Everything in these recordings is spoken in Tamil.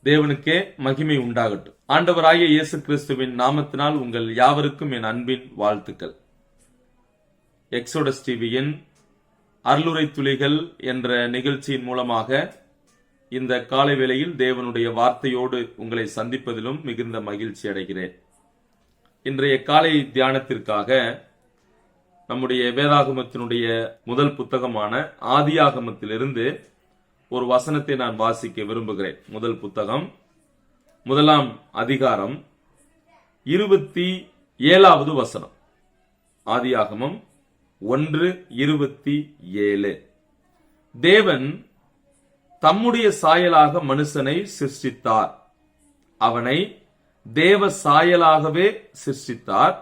தேவனுக்கே மகிமை உண்டாகட்டும். ஆண்டவராகிய இயேசு கிறிஸ்துவின் நாமத்தினால் உங்கள் யாவருக்கும் என் அன்பின் வாழ்த்துக்கள். எக்ஸோடஸ் டிவியின் அருளுரை துளிகள் என்ற நிகழ்ச்சியின் மூலமாக இந்த காலை வேளையில் தேவனுடைய வார்த்தையோடு உங்களை சந்திப்பதிலும் மிகுந்த மகிழ்ச்சி அடைகிறேன். இன்றைய காலை தியானத்திற்காக நம்முடைய வேதாகமத்தினுடைய முதல் புத்தகமான ஆதியாகமத்திலிருந்து ஒரு வசனத்தை நான் வாசிக்க விரும்புகிறேன். முதல் புத்தகம் 1ஆம் அதிகாரம் 27வது வசனம். ஆதியாகமம் 1:27. தேவன் தம்முடைய சாயலாக மனுஷனை சிருஷ்டித்தார், அவனை தேவ சாயலாகவே சிருஷ்டித்தார்,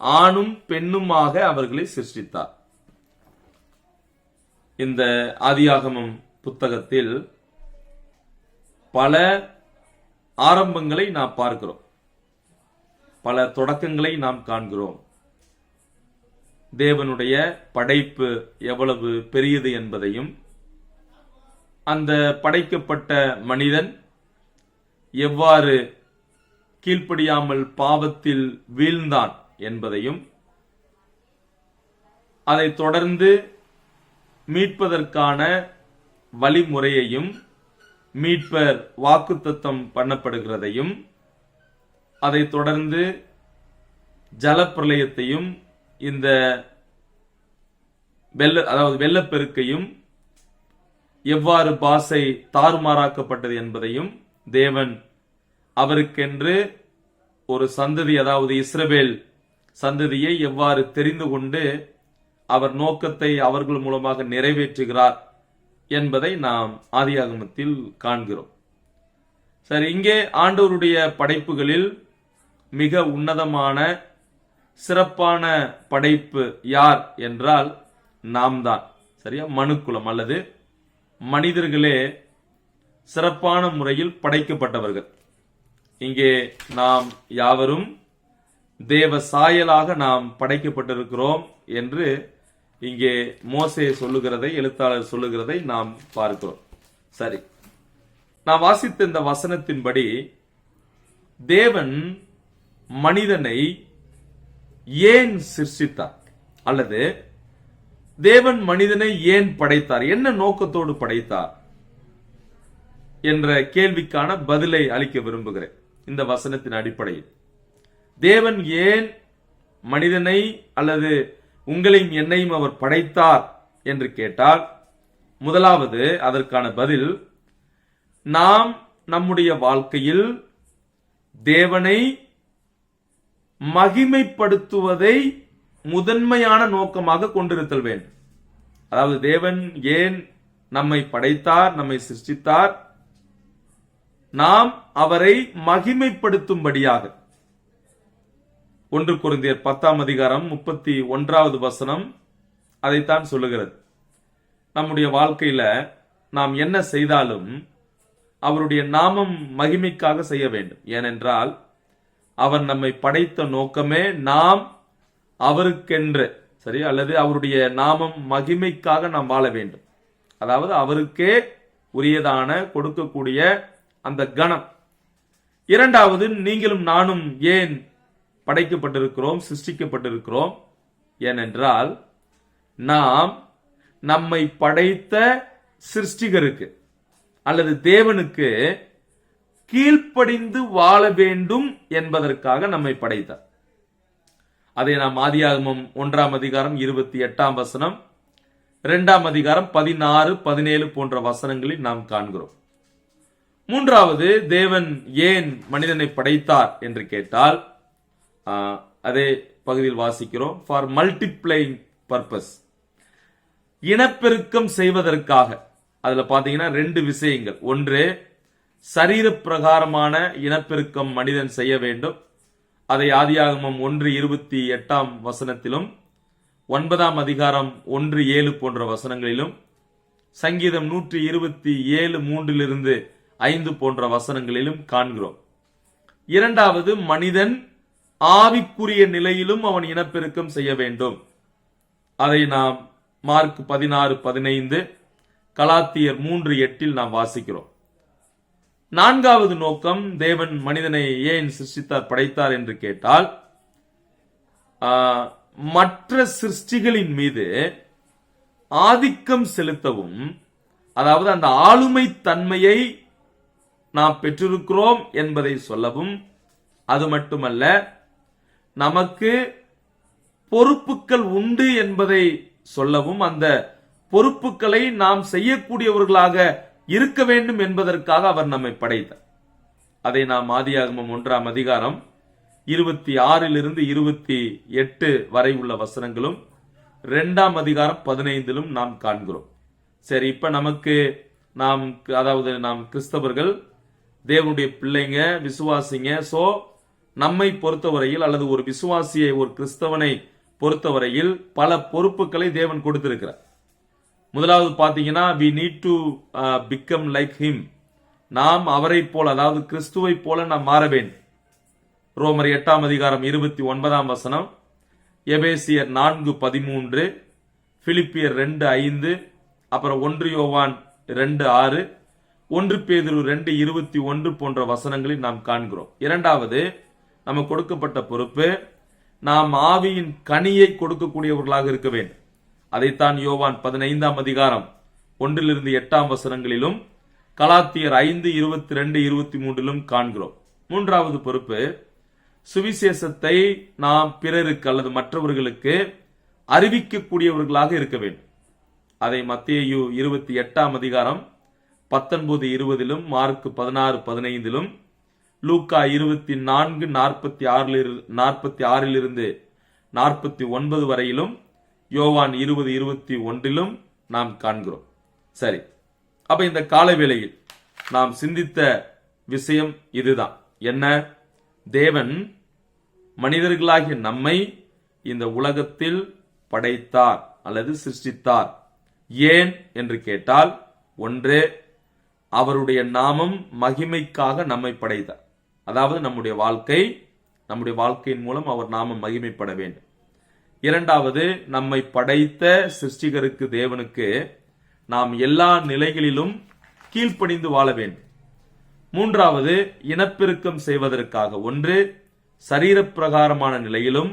ஆணும் பெண்ணுமாக அவர்களை சிருஷ்டித்தார். இந்த ஆதியாகமம் புத்தகத்தில் பல ஆரம்பங்களை நாம் பார்க்கிறோம், பல தொடக்கங்களை நாம் காண்கிறோம். தேவனுடைய படைப்பு எவ்வளவு பெரியது என்பதையும், அந்த படைக்கப்பட்ட மனிதன் எவ்வாறு கீழ்ப்படியாமல் பாவத்தில் வீழ்ந்தான் என்பதையும், அதை தொடர்ந்து மீட்பதற்கான வழிமுறையையும், மீட்பர் வாக்குத்தத்தம் பண்ணப்படுகிறதையும், அதை தொடர்ந்து ஜலப்பிரளயத்தையும், இந்த வெள்ளப்பெருக்கையும், எவ்வாறு பாசை தாறுமாறாக்கப்பட்டது என்பதையும், தேவன் அவருக்கென்று ஒரு சந்ததி, அதாவது இஸ்ரவேல் சந்ததியை எவ்வாறு தெரிந்து கொண்டு அவர் நோக்கத்தை அவர்கள் மூலமாக நிறைவேற்றுகிறார் என்பதை நாம் ஆதியாகமத்தில் காண்கிறோம். சரி, இங்கே ஆண்டவருடைய படைப்புகளில் மிக உன்னதமான சிறப்பான படைப்பு யார் என்றால் நாம் தான். சரியா? மனுக்குலம் அல்லது மனிதர்களே சிறப்பான முறையில் படைக்கப்பட்டவர்கள். இங்கே நாம் யாவரும் தேவ சாயலாக நாம் படைக்கப்பட்டிருக்கிறோம் என்று இங்கே மோசே சொல்லுகிறதை, எழுத்தாளர் சொல்லுகிறதை நாம் பார்க்கிறோம். சரி, நான் வாசித்த இந்த வசனத்தின்படி தேவன் மனிதனை ஏன் சிருஷ்டித்தார், அல்லது தேவன் மனிதனை ஏன் படைத்தார், என்ன நோக்கத்தோடு படைத்தார் என்ற கேள்விக்கான பதிலை அளிக்க விரும்புகிறேன். இந்த வசனத்தின் அடிப்படையில் தேவன் ஏன் மனிதனை அல்லது உங்களையும் என்னையும் அவர் படைத்தார் என்று கேட்டால், முதலாவது அதற்கான பதில், நாம் நம்முடைய வாழ்க்கையில் தேவனை மகிமைப்படுத்துவதை முதன்மையான நோக்கமாக கொண்டிருத்தல் வேண்டும். அதாவது தேவன் ஏன் நம்மை படைத்தார், நம்மை சிருஷ்டித்தார், நாம் அவரை மகிமைப்படுத்தும்படியாக. 1 கொரிந்தியர் 10ஆம் அதிகாரம் 31வது வசனம் அதைத்தான் சொல்லுகிறது. நம்முடைய வாழ்க்கையில நாம் என்ன செய்தாலும் அவருடைய நாமம் மகிமைக்காக செய்ய வேண்டும். ஏனென்றால் அவர் நம்மை படைத்த நோக்கமே நாம் அவருக்கென்று, சரி, அல்லது அவருடைய நாமம் மகிமைக்காக நாம் வாழ வேண்டும். அதாவது அவருக்கே உரியதான கொடுக்கக்கூடிய அந்த கணம். இரண்டாவது, நீங்களும் நானும் ஏன் படைக்கப்பட்டிருக்கிறோம், சிருஷ்டிக்கப்பட்டிருக்கிறோம்? ஏனென்றால் நாம் நம்மை படைத்த சிருஷ்டிகருக்கு அல்லது தேவனுக்கு கீழ்ப்படிந்து வாழ வேண்டும் என்பதற்காக நம்மை படைத்தார். அதை நாம் ஆதியாகமம் 1ஆம் அதிகாரம் 28ஆம் வசனம், 2ஆம் அதிகாரம் 16, 17 போன்ற வசனங்களில் நாம் காண்கிறோம். மூன்றாவது, தேவன் ஏன் மனிதனை படைத்தார் என்று கேட்டால், அதே பகுதியில் வாசிக்கிறோம், ஃபார் மல்டிப்ளைங் பர்பஸ், இனப்பெருக்கம் செய்வதற்காக. அதுல பாத்தீங்கன்னா 2 விஷயங்கள். ஒன்று, சரீர பிரகாரமான இனப்பெருக்கம் மனிதன் செய்ய வேண்டும். அதை ஆதியாகமம் 1:28ஆம் வசனத்திலும், 9ஆம் அதிகாரம் 1:7 போன்ற வசனங்களிலும், சங்கீதம் 127:3-5 போன்ற வசனங்களிலும் காண்கிறோம். இரண்டாவது, மனிதன் ஆவிக்குரிய நிலையிலும் அவன் இனப்பெருக்கம் செய்ய வேண்டும். அதை நாம் மார்க் 16:15, கலாத்தியர் 3:8 நாம் வாசிக்கிறோம். நான்காவது நோக்கம், தேவன் மனிதனை ஏன் சிருஷ்டித்தார், படைத்தார் என்று கேட்டால், மற்ற சிருஷ்டிகளின் மீது ஆதிக்கம் செலுத்தவும், அதாவது அந்த ஆளுமை தன்மையை நாம் பெற்றிருக்கிறோம் என்பதை சொல்லவும், அது மட்டுமல்ல நமக்கு பொறுப்புகள் உண்டு என்பதை சொல்லவும், அந்த பொறுப்புகளை நாம் செய்யக்கூடியவர்களாக இருக்க வேண்டும் என்பதற்காக அவர் நம்மை படைத்தார். அதை நாம் ஆதியாகமம் 1ஆம் அதிகாரம் 26 28 வரை உள்ள வசனங்களும் 2ஆம் அதிகாரம் 15 நாம் காண்கிறோம். சரி, இப்ப நமக்கு நாம் கிறிஸ்தவர்கள், தேவனுடைய பிள்ளைங்க, விசுவாசிங்க. சோ நம்மை பொறுத்தவரையில், அல்லது ஒரு விசுவாசியை, ஒரு கிறிஸ்தவனை பொறுத்தவரையில் பல பொறுப்புகளை தேவன் கொடுத்திருக்கிறார். முதலாவது பாத்தீங்கன்னா, we need to become like him. நாம் அவரை போல, அதாவது கிறிஸ்துவை போல நாம் மாற வேண்டும். ரோமர் 8ஆம் அதிகாரம் 29ஆம் வசனம், எபேசியர் 4:13, பிலிப்பியர் 2:5, அப்புறம் 1 யோவான் 2:6, 1 பேதுரு 2:21 போன்ற வசனங்களில் நாம் காண்கிறோம். இரண்டாவது, நமக்கு கொடுக்கப்பட்ட பொறுப்பு, நாம் ஆவியின் கனியை கொடுக்கக்கூடியவர்களாக இருக்க வேண்டும். அதைத்தான் யோவான் 15ஆம் அதிகாரம் 1-8 வசனங்களிலும், கலாத்தியர் 5:22-23 காண்கிறோம். மூன்றாவது பொறுப்பு, சுவிசேஷத்தை நாம் பிறருக்கு அல்லது மற்றவர்களுக்கு அறிவிக்கக்கூடியவர்களாக இருக்க வேண்டும். அதை மத்தேயு 28ஆம் அதிகாரம் 19-20, மார்க் 16-15, லூக்கா 24:46-49 வரையிலும், யோவான் 20:21 நாம் காண்கிறோம். சரி, அப்ப இந்த காலவேளையில் நாம் சிந்தித்த விஷயம் இதுதான். என்ன? தேவன் மனிதர்களாகிய நம்மை இந்த உலகத்தில் படைத்தார் அல்லது சிருஷ்டித்தார். ஏன் என்று கேட்டால், ஒன்று, அவருடைய நாமம் மகிமைக்காக நம்மை படைத்தார். அதாவது நம்முடைய வாழ்க்கையின் மூலம் அவர் நாமம் மகிமைப்பட வேண்டும். இரண்டாவது, நம்மை படைத்த சிருஷ்டிகருக்கு, தேவனுக்கு நாம் எல்லா நிலைகளிலும் கீழ்ப்படிந்து வாழ வேண்டும். மூன்றாவது, இனப்பெருக்கம் செய்வதற்காக, ஒன்று சரீரப்பிரகாரமான நிலையிலும்,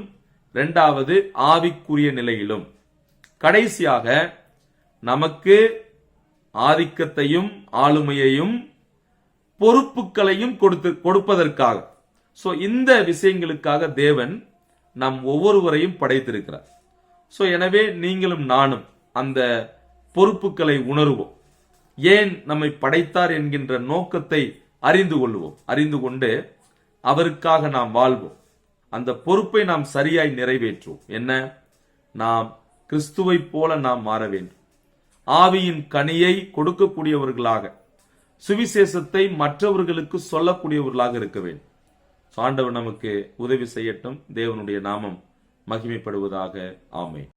இரண்டாவது ஆவிக்குரிய நிலையிலும், கடைசியாக நமக்கு ஆதிக்கத்தையும் ஆளுமையையும் பொறுப்புகளையும் கொடுப்பதற்காக. சோ இந்த விஷயங்களுக்காக தேவன் நம் ஒவ்வொருவரையும் படைத்திருக்கிறார். சோ எனவே நீங்களும் நானும் அந்த பொறுப்புகளை உணர்வோம். ஏன் நம்மை படைத்தார் என்கின்ற நோக்கத்தை அறிந்து கொள்வோம். அறிந்து கொண்டு அவருக்காக நாம் வாழ்வோம். அந்த பொறுப்பை நாம் சரியாய் நிறைவேற்றுவோம். என்ன? நாம் கிறிஸ்துவை போல நாம் மாற வேண்டும். ஆவியின் கனியை கொடுக்கக்கூடியவர்களாக, சுவிசேஷத்தை மற்றவர்களுக்கு சொல்லக்கூடியவர்களாக இருக்க வேண்டும். ஆண்டவர் நமக்கு உதவி செய்யட்டும். தேவனுடைய நாமம் மகிமைப்படுவதாக. ஆமென்.